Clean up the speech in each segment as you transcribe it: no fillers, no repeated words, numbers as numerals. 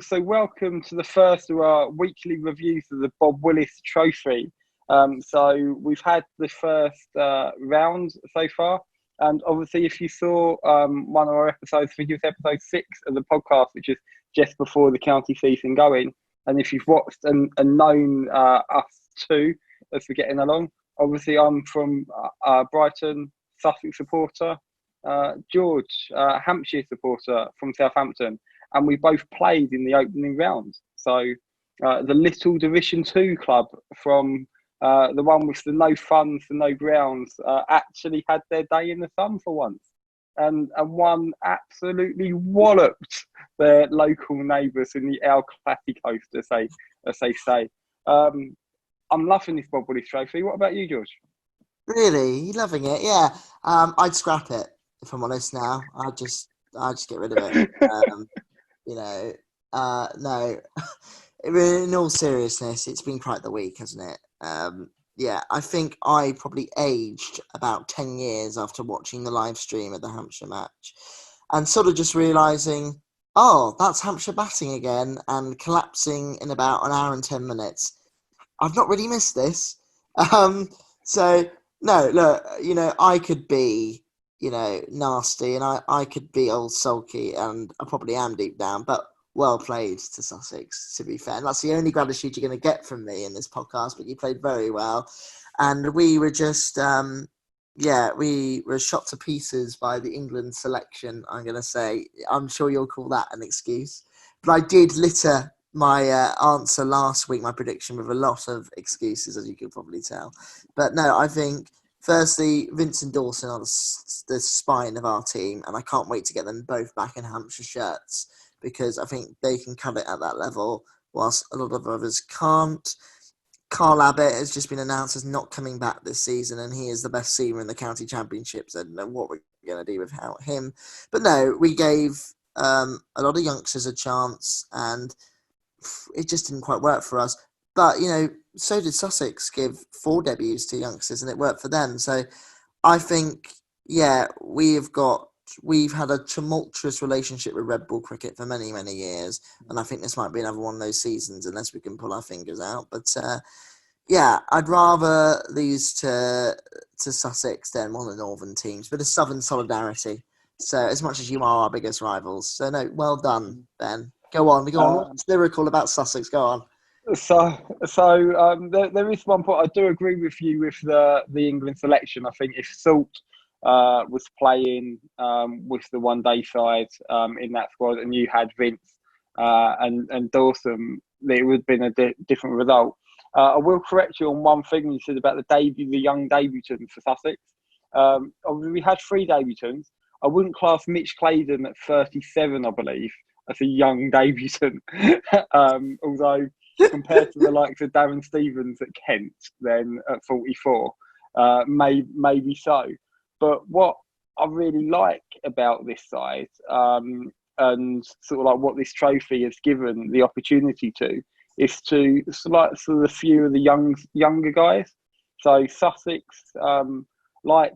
So welcome to the first of our weekly reviews of the Bob Willis Trophy. So we've had the first round so far, and obviously if you saw one of our episodes, I think it was episode 6 of the podcast, which is just before the county season going, and if you've watched and known us two as we're getting along, obviously I'm from Brighton, Sussex supporter, George, Hampshire supporter from Southampton, and we both played in the opening round. So the little Division 2 club from the one with the no funds and no grounds actually had their day in the sun for once. And one absolutely walloped their local neighbours in the El Clásico, as they say. I'm loving this Bob Willis Trophy. What about you, George? Really? You loving it? Yeah. I'd scrap it if I'm honest now. I'd just get rid of it. No. In all seriousness, it's been quite the week, hasn't it? Yeah, I think I probably aged about 10 years after watching the live stream of the Hampshire match and sort of just realising, oh, that's Hampshire batting again and collapsing in about an hour and 10 minutes. I've not really missed this. So, no, look, I could be, nasty and I could be old sulky, and I probably am deep down, but well played to Sussex, to be fair. And that's the only gratitude you're going to get from me in this podcast, but you played very well. And we were just, we were shot to pieces by the England selection, I'm going to say. I'm sure you'll call that an excuse. But I did litter my answer last week, my prediction, with a lot of excuses, as you could probably tell. But no, I think, firstly, Vince and Dawson are the spine of our team, and I can't wait to get them both back in Hampshire shirts, because I think they can cut it at that level, whilst a lot of others can't. Carl Abbott has just been announced as not coming back this season, and he is the best seamer in the county championships. I don't know what we're going to do without him. But no, we gave a lot of youngsters a chance, and it just didn't quite work for us. But, so did Sussex give 4 debuts to youngsters, and it worked for them. So I think, we've had a tumultuous relationship with Red Bull cricket for many, many years. And I think this might be another one of those seasons, unless we can pull our fingers out. But, I'd rather lose to Sussex than one of the northern teams. But a southern solidarity. So as much as you are our biggest rivals. So, no, well done, Ben. Go on. What's lyrical about Sussex? Go on. There is one point I do agree with you with the England selection. I think if Salt was playing with the one day side in that squad, and you had Vince and Dawson, it would have been a different result. I will correct you on one thing you said about the young debutants for Sussex. We had 3 debutants. I wouldn't class Mitch Claydon at 37, I believe, as a young debutant. Although compared to the likes of Darren Stevens at Kent, then at 44, maybe so. But what I really like about this side, and sort of like what this trophy has given the opportunity to, is to sort of a few of the younger guys. So Sussex, like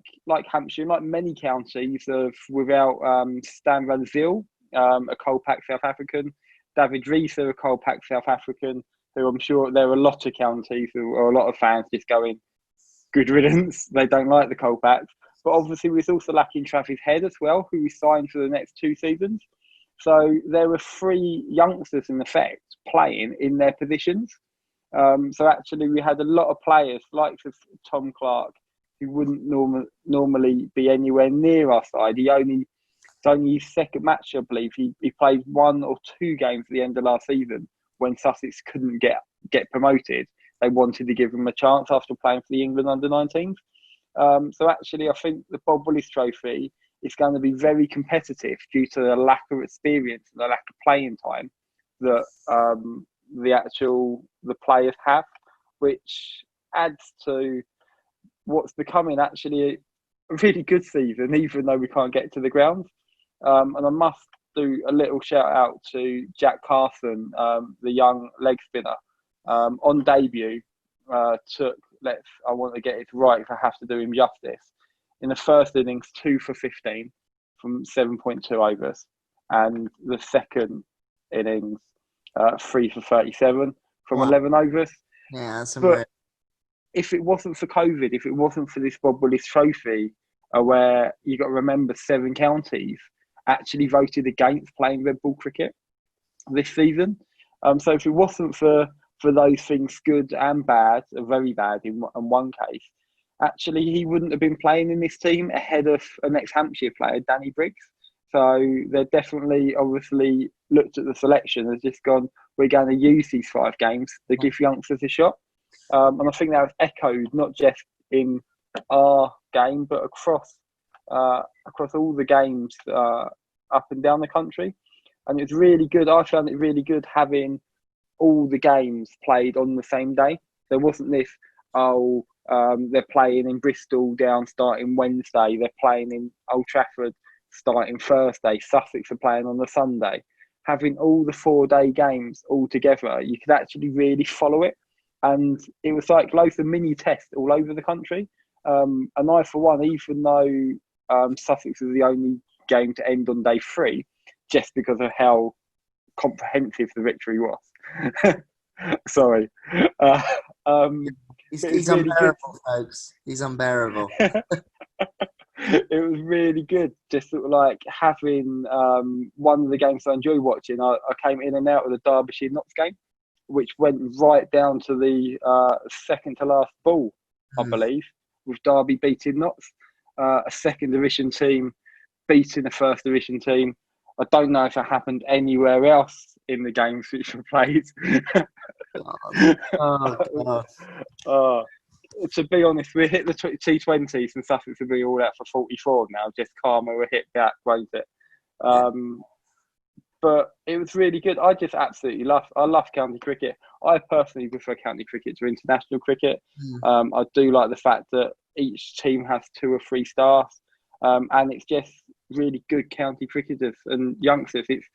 Hampshire, like many counties, without Stan Van Zyl, a Colpack South African, David Reeser, a Colpack South African, who I'm sure there are a lot of counties or a lot of fans just going, good riddance, they don't like the Colpacks. But obviously, we're also lacking Travis Head as well, who we signed for the next 2 seasons. So there are 3 youngsters, in effect, playing in their positions. So actually, we had a lot of players, like Tom Clark, who wouldn't normally be anywhere near our side. It's only his second match, I believe. He played 1 or 2 games at the end of last season when Sussex couldn't get promoted. They wanted to give him a chance after playing for the England under-19s. So actually, I think the Bob Willis Trophy is going to be very competitive due to the lack of experience and the lack of playing time that the players have, which adds to what's becoming actually a really good season, even though we can't get to the ground. And I must do a little shout out to Jack Carson, the young leg spinner, on debut. I want to get it right if I have to do him justice. In the first innings, 2 for 15 from 7.2 overs. And the second innings, 3 for 37 from Wow. 11 overs. Yeah, that's But unreal. if it wasn't for COVID, if it wasn't for this Bob Willis Trophy, where you got to remember 7 counties actually voted against playing red ball cricket this season. So if it wasn't for those things, good and bad, very bad in one case, actually he wouldn't have been playing in this team ahead of an ex-Hampshire player, Danny Briggs. So they're definitely, obviously, looked at the selection and just gone, we're going to use these 5 games to give youngsters a shot. And I think that was echoed not just in our game, but across all the games up and down the country. And it's really good. I found it really good having all the games played on the same day. There wasn't this, they're playing in Bristol down starting Wednesday, they're playing in Old Trafford starting Thursday, Sussex are playing on the Sunday. Having all the 4-day games all together, you could actually really follow it. And it was like loads of mini tests all over the country. And I, for one, even though Sussex was the only game to end on day 3, just because of how comprehensive the victory was. Sorry. He's really good. unbearable, folks. He's unbearable. It was really good, just sort of like having one of the games I enjoy watching. I came in and out of the Derbyshire Notts game, which went right down to the second to last ball, I believe, with Derby beating Notts, a second division team beating a first division team. I don't know if it happened anywhere else in the games which were played. Oh, God. To be honest, we hit the T20s and Sussex will be all out for 44 now. Just karma will hit back, won't it? But it was really good. I just absolutely love county cricket. I personally prefer county cricket to international cricket. I do like the fact that each team has 2 or 3 stars, and it's just really good county cricketers and youngsters. It's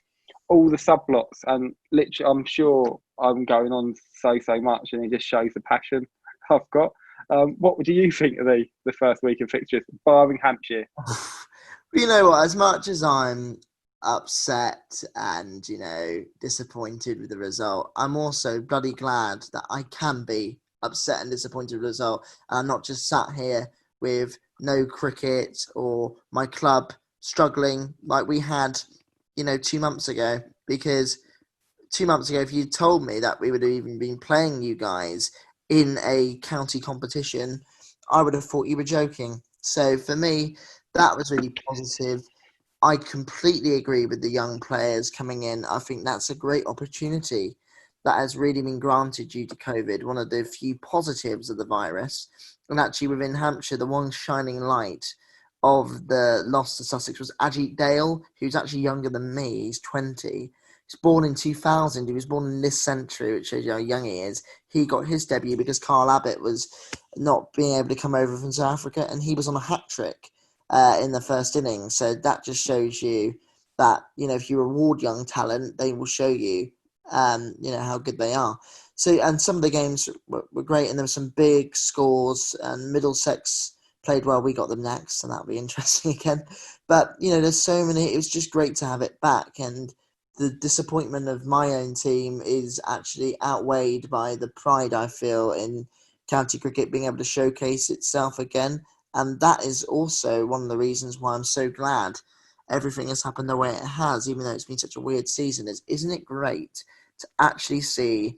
all the sub-blocks, and literally, I'm sure I'm going on so much, and it just shows the passion I've got. What do you think of the first week of fixtures, barring Hampshire? You know what? As much as I'm upset and, disappointed with the result, I'm also bloody glad that I can be upset and disappointed with the result. And I'm not just sat here with no cricket or my club struggling like we had, 2 months ago. Because 2 months ago, if you told me that we would have even been playing you guys in a county competition, I would have thought you were joking. So for me, that was really positive. I completely agree with the young players coming in. I think that's a great opportunity that has really been granted due to COVID, one of the few positives of the virus. And actually within Hampshire, the one shining light of the loss to Sussex was Ajit Dale, who's actually younger than me. He's 20. He's born in 2000. He was born in this century, which shows you how young he is. He got his debut because Carl Abbott was not being able to come over from South Africa, and he was on a hat-trick in the first innings. So that just shows you that, if you reward young talent, they will show you, how good they are. So, and some of the games were great, and there were some big scores, and Middlesex played well. We got them next, and that'll be interesting again. But, there's so many. It was just great to have it back, and the disappointment of my own team is actually outweighed by the pride I feel in county cricket being able to showcase itself again. And that is also one of the reasons why I'm so glad everything has happened the way it has, even though it's been such a weird season. Isn't it great to actually see,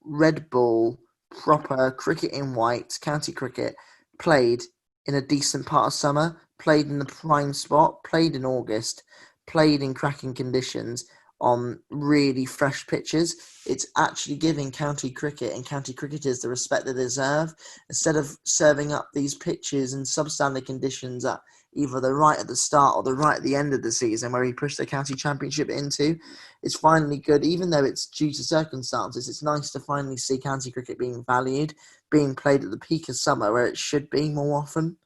red ball, proper cricket in white, county cricket, played in a decent part of summer, played in the prime spot, played in August, played in cracking conditions on really fresh pitches. It's actually giving county cricket and county cricketers the respect they deserve, instead of serving up these pitches in substandard conditions at either the right at the start or the right at the end of the season, where he pushed the county championship into. It's finally good, even though it's due to circumstances. It's nice to finally see county cricket being valued, being played at the peak of summer where it should be more often.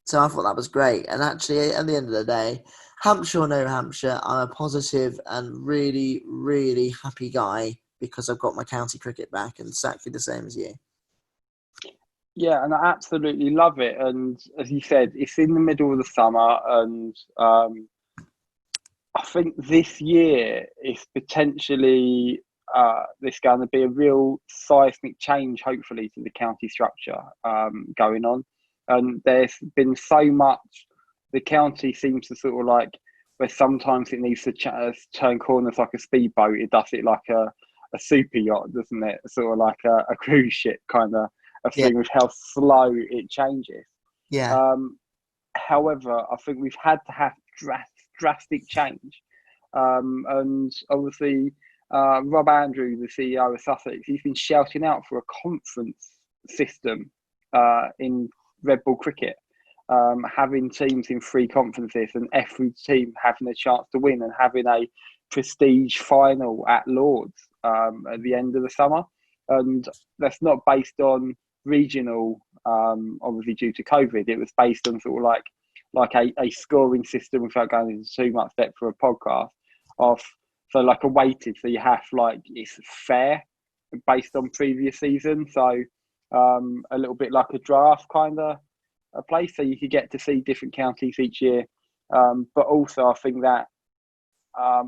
So I thought that was great. And actually, at the end of the day, Hampshire or no Hampshire, I'm a positive and really, really happy guy because I've got my county cricket back, and exactly the same as you. Yeah, and I absolutely love it. And as you said, it's in the middle of the summer, and I think this year is potentially there's going to be a real seismic change, hopefully, to the county structure going on. And there's been so much. The county seems to sort of like where sometimes it needs to turn corners like a speedboat. It does it like a super yacht, doesn't it? Sort of like a cruise ship kind of a Yeah, thing with how slow it changes. yeah, Um, However, I think we've had to have drastic change. And obviously, Rob Andrew, the CEO of Sussex, he's been shouting out for a conference system in Red Bull cricket, having teams in three conferences and every team having a chance to win and having a prestige final at Lords at the end of the summer. And that's not based on regional, obviously due to COVID. It was based on sort of like a scoring system without going into too much depth for a podcast of so like a weighted, so you have like it's fair based on previous season, so a little bit like a draft kind of a place, so you could get to see different counties each year, but also I think that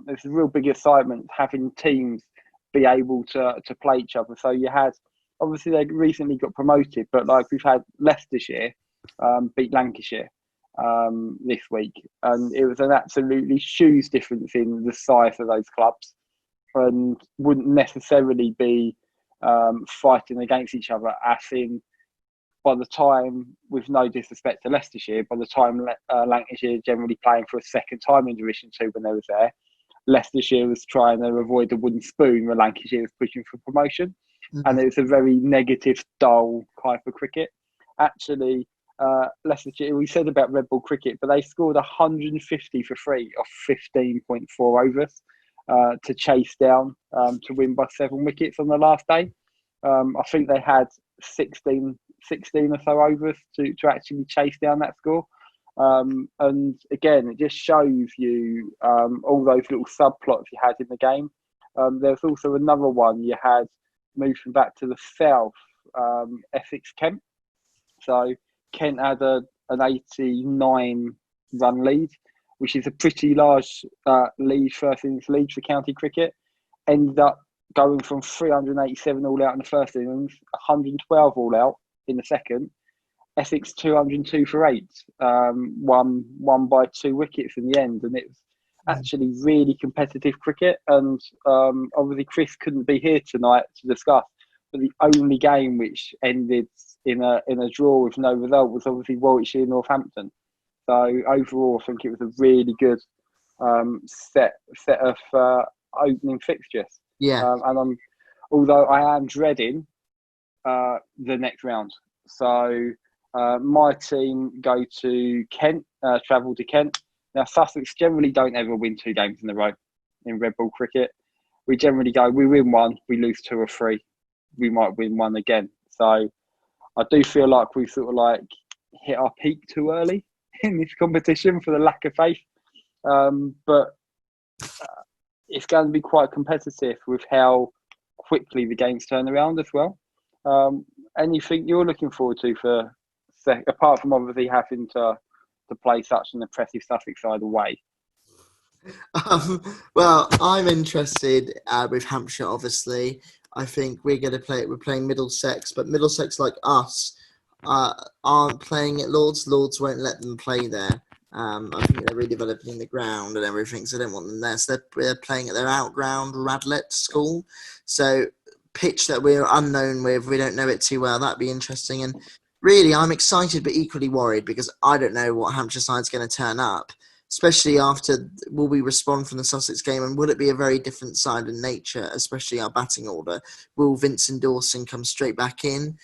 there's a real big excitement having teams be able to play each other. So you had obviously they recently got promoted, but like we've had Leicestershire beat Lancashire this week, and it was an absolutely shoes difference in the size of those clubs, and wouldn't necessarily be fighting against each other. As in, by the time, with no disrespect to Leicestershire, by the time Lancashire generally playing for a second time in Division 2 when they was there, Leicestershire was trying to avoid the wooden spoon where Lancashire was pushing for promotion. mm-hmm. And it was a very negative, dull type of cricket. Actually, Leicestershire, we said about Red Bull cricket, but they scored 150 for free off 15.4 overs to chase down to win by 7 wickets on the last day. I think they had 16 or so overs to actually chase down that score. And again, it just shows you all those little subplots you had in the game. There's also another one you had moving back to the south, Essex Kent. So Kent had an 89 run lead, which is a pretty large lead, first innings lead for county cricket. Ended up going from 387 all out in the first innings, 112 all out in the second. Essex 202 for 8, won by 2 wickets in the end, and it was actually really competitive cricket. And obviously Chris couldn't be here tonight to discuss, but the only game which ended in a draw with no result was obviously Warwickshire Northampton. So overall, I think it was a really good set of opening fixtures. Yeah. And although I am dreading the next round, so my team go to Kent, travel to Kent. Now Sussex generally don't ever win 2 games in a row in Red Bull cricket. We generally go, we win 1, we lose 2 or 3, we might win 1 again. So I do feel like we sort of like hit our peak too early in this competition for the lack of faith. But it's going to be quite competitive with how quickly the games turn around as well. Anything you're looking forward to for apart from obviously having to play such an impressive Sussex side away? Well, I'm interested with Hampshire, obviously. I think we're going to play it. We're playing Middlesex, but Middlesex, like us, aren't playing at Lords. Lords won't let them play there. I think they're redeveloping the ground and everything, so they don't want them there. So they're playing at their outground Radlett school. So pitch that we're unknown with, we don't know it too well. That'd be interesting. And really, I'm excited but equally worried because I don't know what Hampshire side's going to turn up. Especially after, will we respond from the Sussex game, and will it be a very different side in nature, especially our batting order? Will Vincent Dawson come straight back in?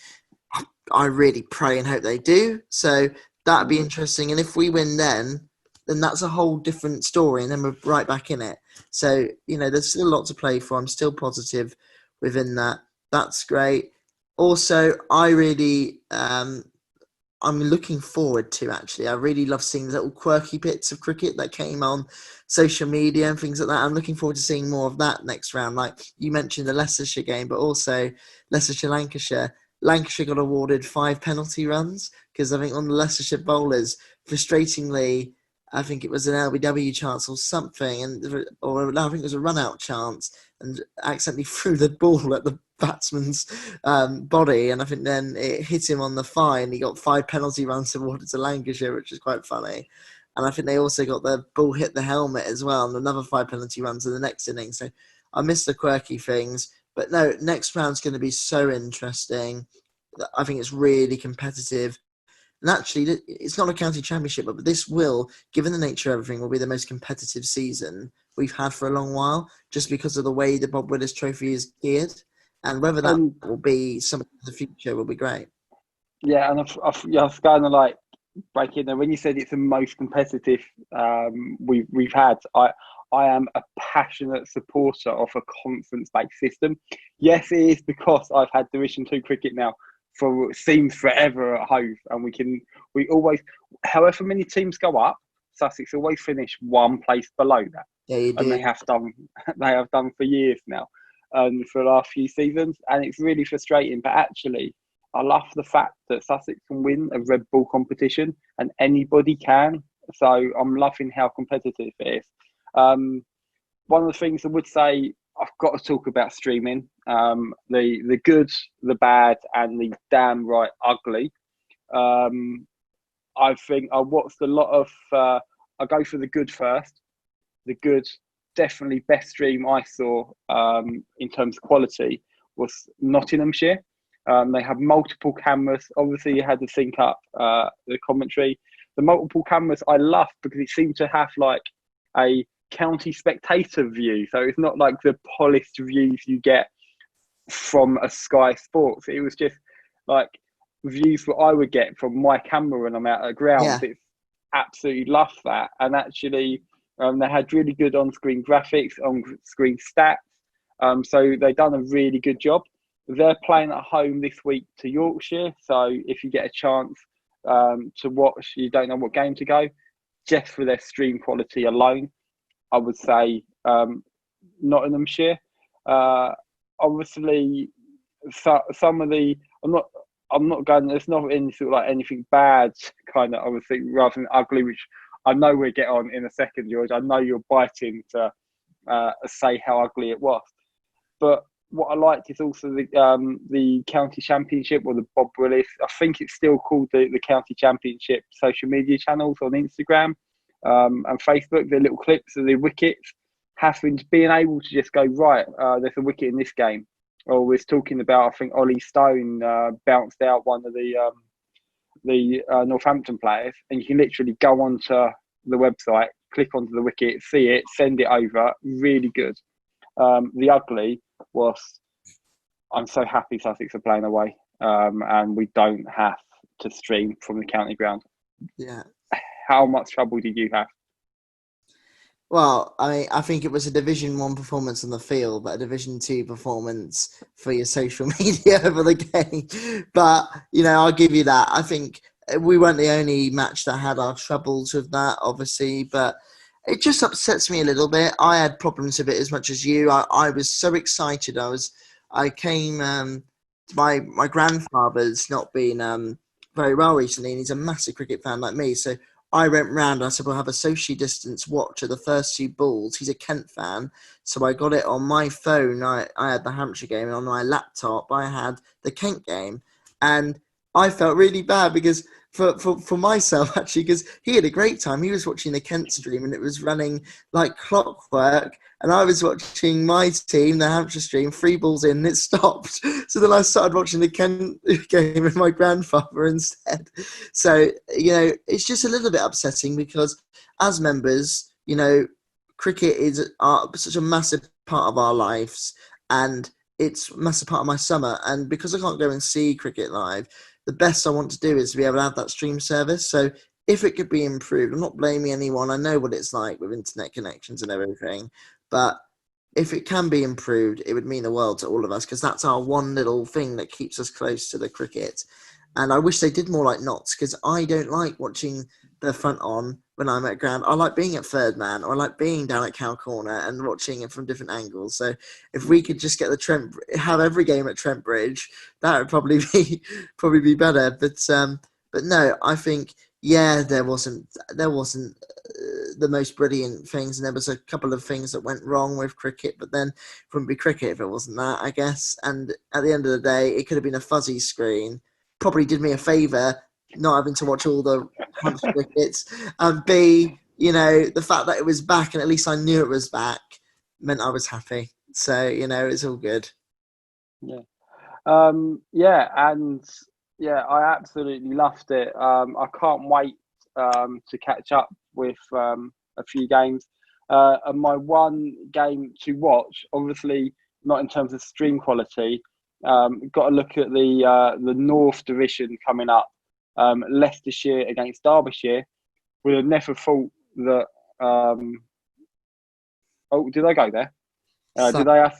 I really pray and hope they do. So that'd be interesting. And if we win then that's a whole different story, and then we're right back in it. So, there's still a lot to play for. I'm still positive within that. That's great. Also, I really... I'm looking forward to, actually. I really love seeing little quirky bits of cricket that came on social media and things like that. I'm looking forward to seeing more of that next round. Like you mentioned the Leicestershire game, but also Leicestershire-Lancashire. Lancashire got awarded 5 penalty runs because I think on the Leicestershire bowlers, frustratingly, I think it was an LBW chance or something, or no, I think it was a run-out chance, and accidentally threw the ball at the batsman's body, and I think then it hit him on the thigh, and he got 5 penalty runs awarded to Lancashire, which is quite funny. And I think they also got the ball hit the helmet as well, and another 5 penalty runs in the next innings. So I missed the quirky things. But no, next round's going to be so interesting. I think it's really competitive. And actually, it's not a county championship, but this will, given the nature of everything, will be the most competitive season we've had for a long while, just because of the way the Bob Willis Trophy is geared. And whether that will be something in the future will be great. Yeah, and I was kind of like break in there when you said it's the most competitive we've had. I am a passionate supporter of a conference-based system. Yes, it is because I've had Division 2 cricket now for seems forever at Hove, and we always, however many teams go up, Sussex always finish one place below that. Yeah, you do. And they have done for years now, for the last few seasons, and it's really frustrating. But actually, I love the fact that Sussex can win a red ball competition, and anybody can. So I'm loving how competitive it is. One of the things I would say, I've got to talk about streaming. The good, the bad, and the damn right ugly. I think I watched a lot of. I'll go for the good first. The good, definitely best stream I saw in terms of quality was Nottinghamshire. They have multiple cameras. Obviously, you had to sync up the commentary. The multiple cameras I love because it seemed to have like a county spectator view. So it's not like the polished views you get from a Sky Sports. It was just like views that I would get from my camera when I'm out at ground. Yeah. It's absolutely love that. And actually, they had really good on-screen graphics, on-screen stats. So they've done a really good job. They're playing at home this week to Yorkshire. So if you get a chance to watch, you don't know what game to go, just for their stream quality alone, I would say Nottinghamshire. Obviously, some of the I'm not going. There's not any sort of like anything bad kind of obviously rather than ugly, which I know we'll get on in a second, George. I know you're biting to say how ugly it was, but what I liked is also the county championship or the Bob Willis. I think it's still called the county championship social media channels on Instagram and Facebook. The little clips of the wickets, being able to just go right. There's a wicket in this game. Or we're talking about, I think Ollie Stone bounced out one of the Northampton players, and you can literally go onto the website, click onto the wicket, see it, send it over. Really good. The ugly was, I'm so happy Sussex are playing away, and we don't have to stream from the county ground. Yeah. How much trouble did you have? Well, I think it was a Division 1 performance on the field, but a Division 2 performance for your social media over the game. But, I'll give you that. I think we weren't the only match that had our troubles with that, obviously, but it just upsets me a little bit. I had problems with it as much as you. I was so excited. I came, my grandfather's not been very well recently, and he's a massive cricket fan like me, so I went round and I said, we'll have a socially distanced watch of the first 2 balls. He's a Kent fan. So I got it on my phone. I had the Hampshire game, and on my laptop, I had the Kent game. And I felt really bad because for myself, actually, because he had a great time. He was watching the Kent stream and it was running like clockwork. And I was watching my team, the Hampshire stream, 3 balls in, and it stopped. So then I started watching the Kent game with my grandfather instead. So, it's just a little bit upsetting because as members, cricket is such a massive part of our lives, and it's a massive part of my summer. And because I can't go and see cricket live, the best I want to do is to be able to have that stream service. So if it could be improved, I'm not blaming anyone. I know what it's like with internet connections and everything. But if it can be improved, it would mean the world to all of us, because that's our one little thing that keeps us close to the cricket. And I wish they did more like Notts, because I don't like watching the front on when I'm at ground. I like being at third man, or I like being down at Cow Corner and watching it from different angles. So if we could just get have every game at Trent Bridge, that would probably be better. But no, I think Yeah, there wasn't the most brilliant things, and there was a couple of things that went wrong with cricket, but then it wouldn't be cricket if it wasn't that, I guess. And at the end of the day, it could have been a fuzzy screen. Probably did me a favour not having to watch all the Hampshire crickets. And B, the fact that it was back, and at least I knew it was back, meant I was happy. So, it's all good. Yeah. And I absolutely loved it. I can't wait to catch up with a few games. And my one game to watch, obviously not in terms of stream quality, got to look at the North Division coming up. Leicestershire against Derbyshire. Would have never thought that. Did I go there? Did I have?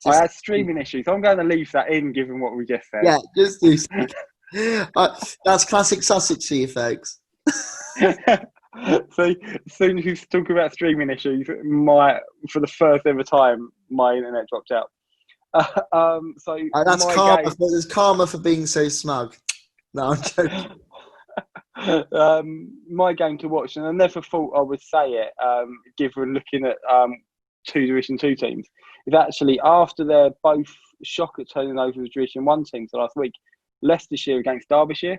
I had streaming issues. I'm going to leave that in, given what we just said. Yeah, just do. That's classic Sussex for you folks. So as soon as you talk about streaming issues, for the first ever time, my internet dropped out. That's karma. There's karma for being so smug. No, I'm joking. My game to watch, and I never thought I would say it, given looking at two Division 2 teams, is actually after they're both shocked at turning over the Division 1 teams last week, Leicestershire against Derbyshire.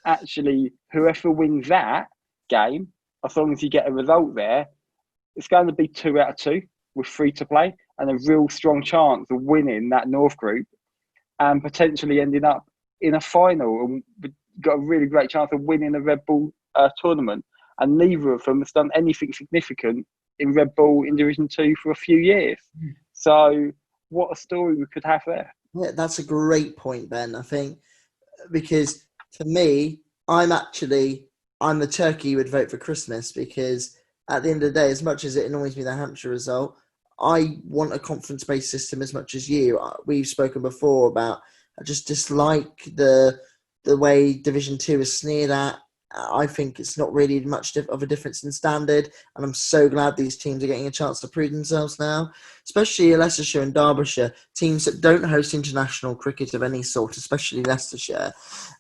Actually, whoever wins that game, as long as you get a result there, it's going to be 2 out of 2 with 3 to play, and a real strong chance of winning that North group and potentially ending up in a final. And we've got a really great chance of winning a Red Bull tournament. And neither of them has done anything significant in Red Bull in Division 2 for a few years. So what a story we could have there. Yeah, that's a great point, Ben. I think because for me, I'm the turkey who would vote for Christmas, because at the end of the day, as much as it annoys me the Hampshire result, I want a conference-based system as much as you. We've spoken before about I just dislike the way Division 2 is sneered at. I think it's not really much of a difference in standard, and I'm so glad these teams are getting a chance to prove themselves now, especially Leicestershire and Derbyshire, teams that don't host international cricket of any sort, especially Leicestershire.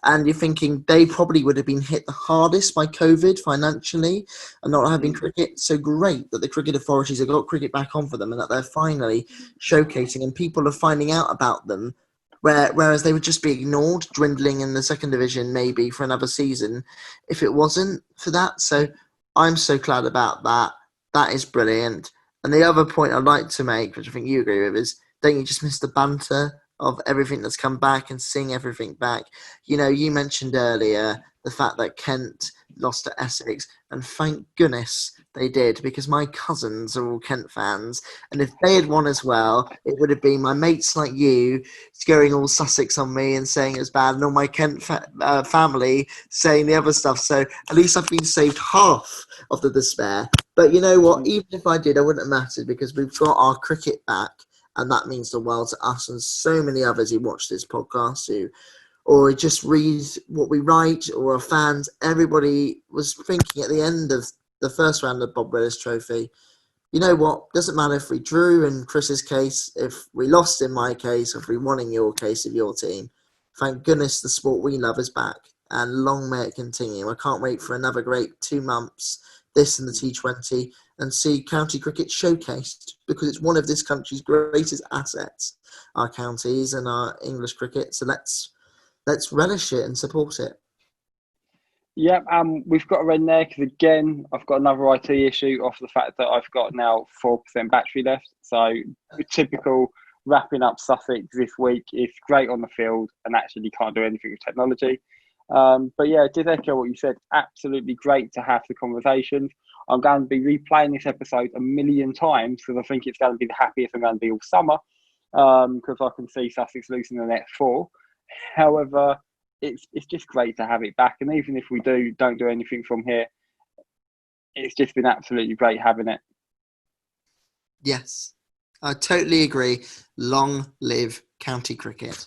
And you're thinking they probably would have been hit the hardest by COVID financially and not having cricket. So great that the cricket authorities have got cricket back on for them and that they're finally showcasing and people are finding out about them. Whereas they would just be ignored, dwindling in the second division maybe for another season if it wasn't for that. So I'm so glad about that. That is brilliant. And the other point I'd like to make, which I think you agree with, is don't you just miss the banter of everything that's come back and seeing everything back? You mentioned earlier the fact that Kent lost to Essex, and thank goodness they did, because my cousins are all Kent fans, and if they had won as well, it would have been my mates like you going all Sussex on me and saying it was bad, and all my Kent family saying the other stuff. So at least I've been saved half of the despair. But you know what? Even if I did, I wouldn't have mattered, because we've got our cricket back, and that means the world to us and so many others who watch this podcast or just read what we write or are fans. Everybody was thinking at the end of the first round of Bob Willis Trophy, you know what? Doesn't matter if we drew in Chris's case, if we lost in my case, if we won in your case of your team. Thank goodness the sport we love is back, and long may it continue. I can't wait for another great 2 months, this and the T20, and see county cricket showcased, because it's one of this country's greatest assets, our counties and our English cricket. So let's relish it and support it. Yeah, we've got to end there because, again, I've got another IT issue off the fact that I've got now 4% battery left. So typical wrapping up Sussex this week. It's great on the field and actually can't do anything with technology. But yeah, did echo what you said. Absolutely great to have the conversations. I'm going to be replaying this episode a million times because I think it's going to be the happiest I'm going to be all summer, because I can see Sussex losing the next 4. However, it's just great to have it back, and even if we don't do anything from here, it's just been absolutely great having it. Yes, I totally agree. Long live county cricket.